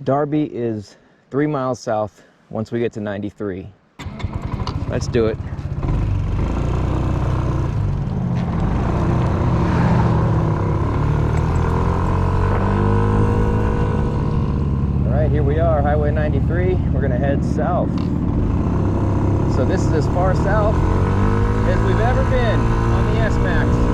Darby is 3 miles south once we get to 93. Let's do it. All right, here we are, Highway 93. We're gonna head south. So this is as far south as we've ever been on the Xmax.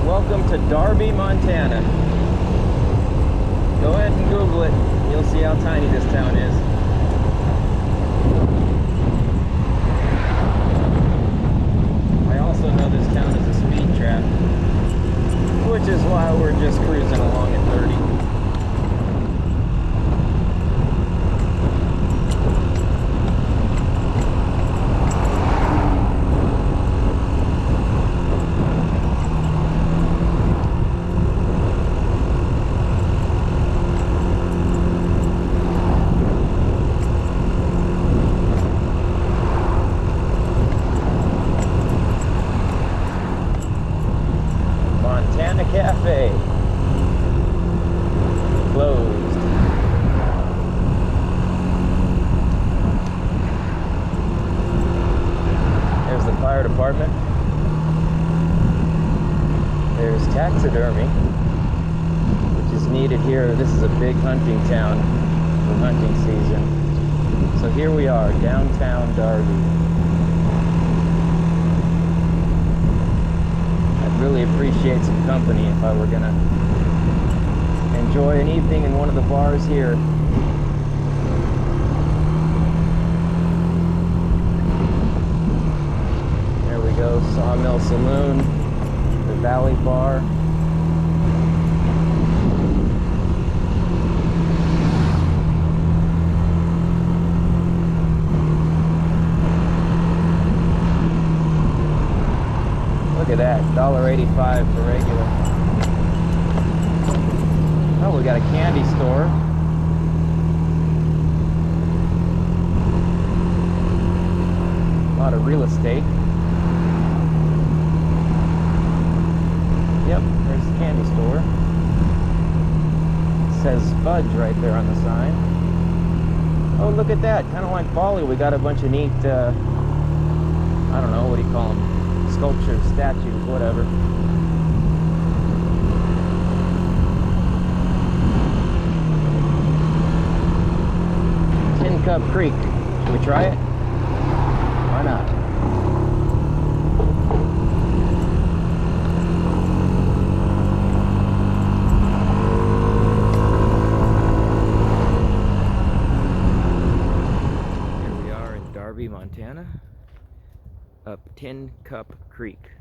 Welcome to Darby, Montana. Go ahead and Google it. You'll see how tiny this town is. I also know this town is a speed trap, which is why we're just cruising along at 30. Cafe closed. There's the fire department. There's taxidermy, which is needed here. This is a big hunting town for hunting season. So here we are, downtown Darby. Really appreciate some company if I were gonna enjoy an evening in one of the bars here. There we go, Sawmill Saloon, the Valley Bar. Look at that, $1.85 for regular. Oh, we got a candy store. A lot of real estate. Yep, there's the candy store. It says Fudge right there on the sign. Oh, look at that, kind of like Bali. We got a bunch of neat, I don't know, what do you call them? Sculptures, statues, whatever. Tin Cup Creek. Should we try it? Why not? Here we are in Darby, Montana. Up Tin Cup Creek.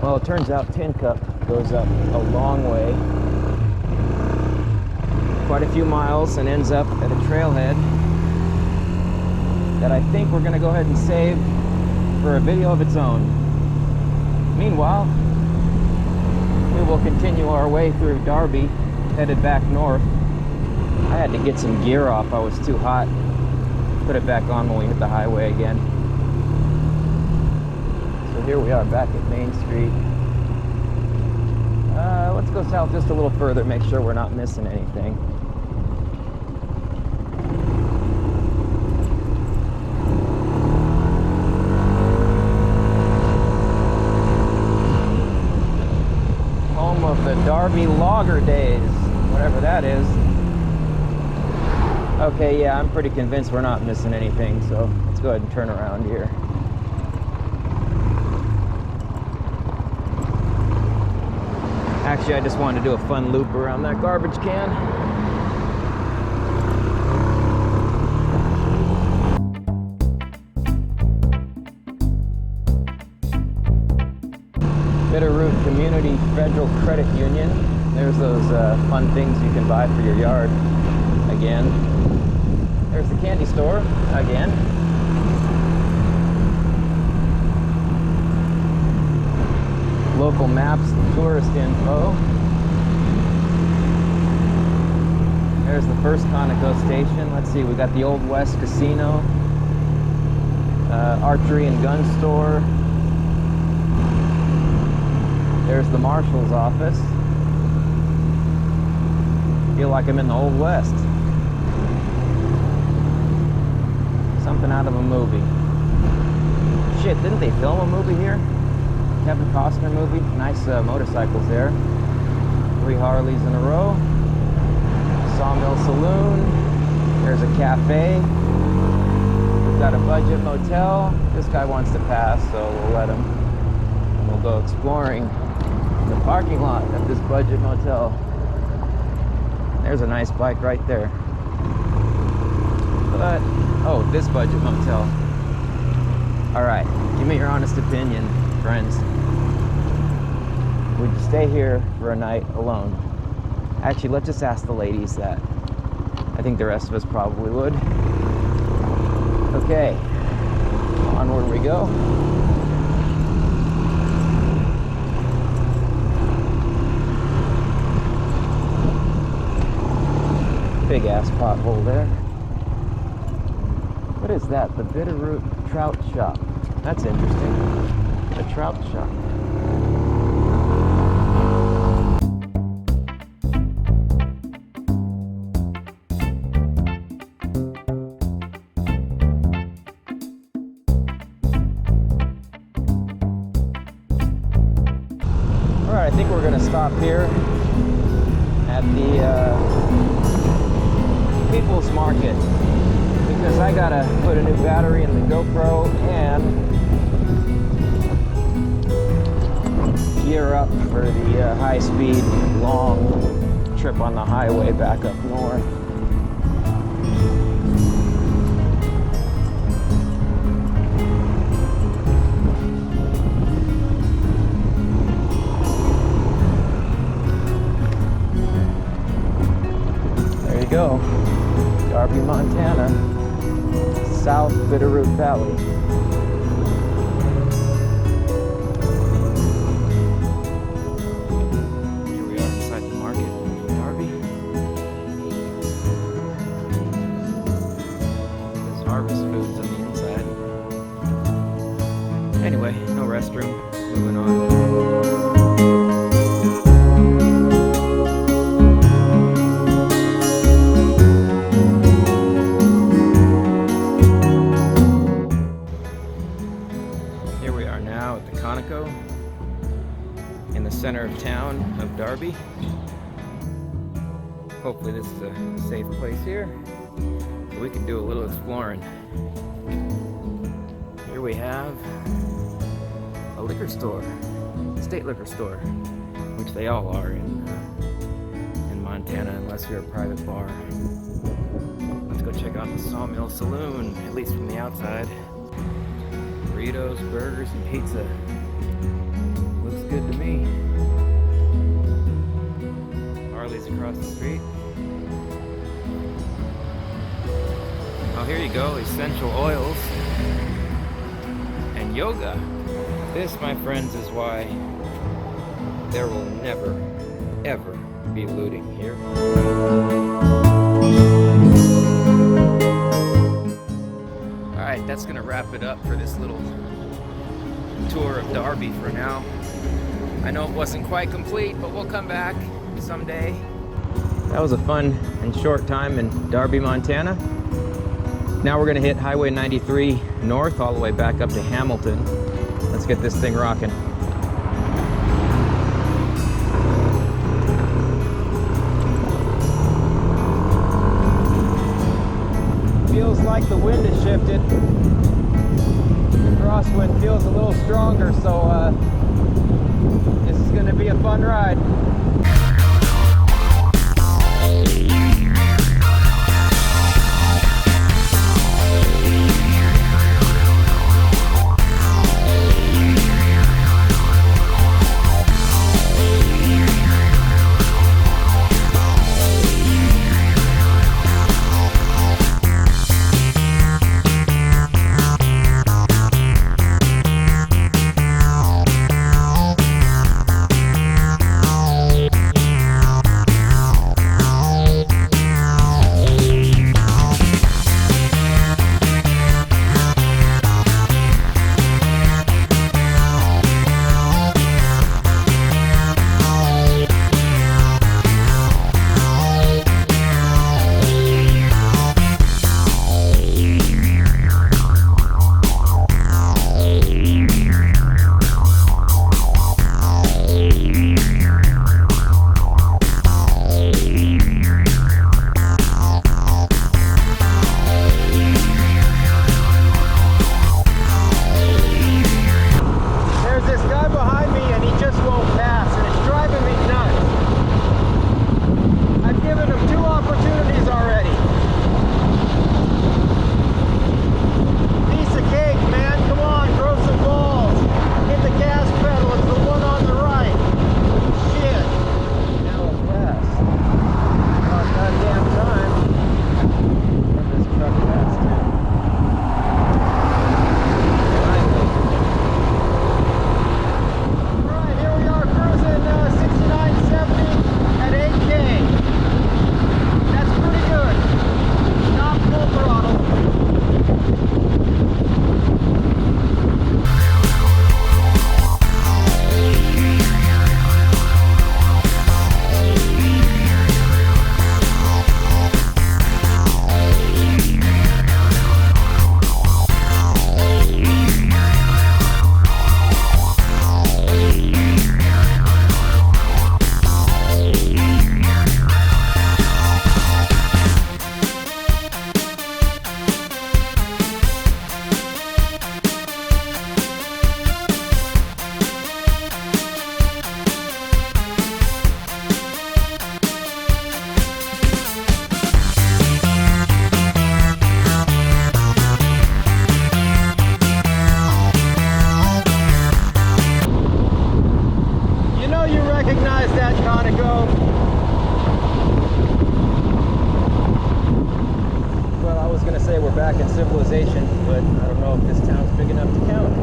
Well, it turns out Tin Cup goes up a long way, quite a few miles, and ends up at a trailhead that I think we're going to go ahead and save for a video of its own. Meanwhile, we will continue our way through Darby, headed back north. I had to get some gear off, I was too hot. Put it back on when we hit the highway again. So here we are back at Main Street. Let's go south just a little further, make sure we're not missing anything. Of the Darby Logger Days, whatever that is. Okay, yeah, I'm pretty convinced we're not missing anything, so let's go ahead and turn around here. Actually, I just wanted to do a fun loop around that garbage can. Bitterroot Community Federal Credit Union. There's those fun things you can buy for your yard. Again. There's the candy store. Again. Local maps and tourist info. There's the first Conoco station. Let's see, we got the Old West Casino, archery and gun store. There's the marshal's office. Feel like I'm in the Old West. Something out of a movie. Shit, didn't they film a movie here? Kevin Costner movie. Nice motorcycles there. 3 Harleys in a row. Sawmill Saloon. There's a cafe. We've got a budget motel. This guy wants to pass, so we'll let him. And we'll go exploring the parking lot of this budget motel. There's a nice bike right there. But, oh, this budget motel. Alright, give me your honest opinion, friends. Would you stay here for a night alone? Actually, let's just ask the ladies that. I think the rest of us probably would. Okay, onward we go. Big ass pothole there. What is that? The Bitterroot Trout Shop. That's interesting. A trout shop. Alright, I think we're gonna stop here at the People's Market, because I gotta put a new battery in the GoPro and gear up for the high-speed, long trip on the highway back up north. There you go. Darby, Montana, South Bitterroot Valley. Here we are inside the market in Darby. There's Harvest Foods on the inside. Anyway, no restroom. Moving on. In the center of town of Darby. Hopefully this is a safe place here, so we can do a little exploring. Here we have a liquor store, state liquor store, which they all are in Montana, unless you're a private bar. Let's go check out the Sawmill Saloon, at least from the outside. Burritos, burgers, and pizza. Looks good to me. Harley's across the street. Oh, here you go, essential oils and yoga. This, my friends, is why there will never, ever be looting here. Alright, that's gonna wrap it up for this little tour of Darby for now. I know it wasn't quite complete, but we'll come back someday. That was a fun and short time in Darby, Montana. Now we're gonna hit Highway 93 north all the way back up to Hamilton. Let's get this thing rocking. Feels like the wind has shifted. The crosswind feels a little stronger, so this is going to be a fun ride. recognize that Conoco. Well, I was going to say we're back in civilization, but I don't know if this town's big enough to count.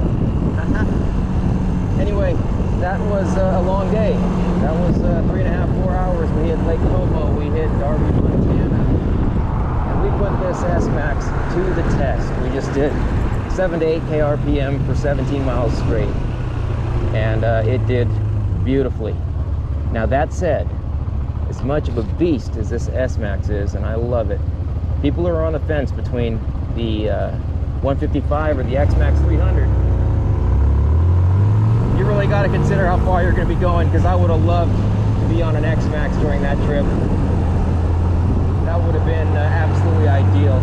Anyway, that was a long day. That was 3.5, 4 hours. We hit Lake Como, we hit Darby, Montana, and we put this Xmax to the test. We just did 7 to 8 kRPM for 17 miles straight, and it did beautifully. Now that said, as much of a beast as this Xmax is, and I love it, people are on the fence between the 155 or the Xmax 300. You really got to consider how far you're going to be going, because I would have loved to be on an Xmax during that trip. That would have been absolutely ideal.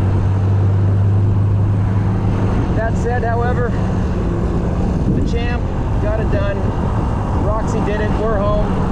That said, however, the champ got it done. Roxy did it. We're home.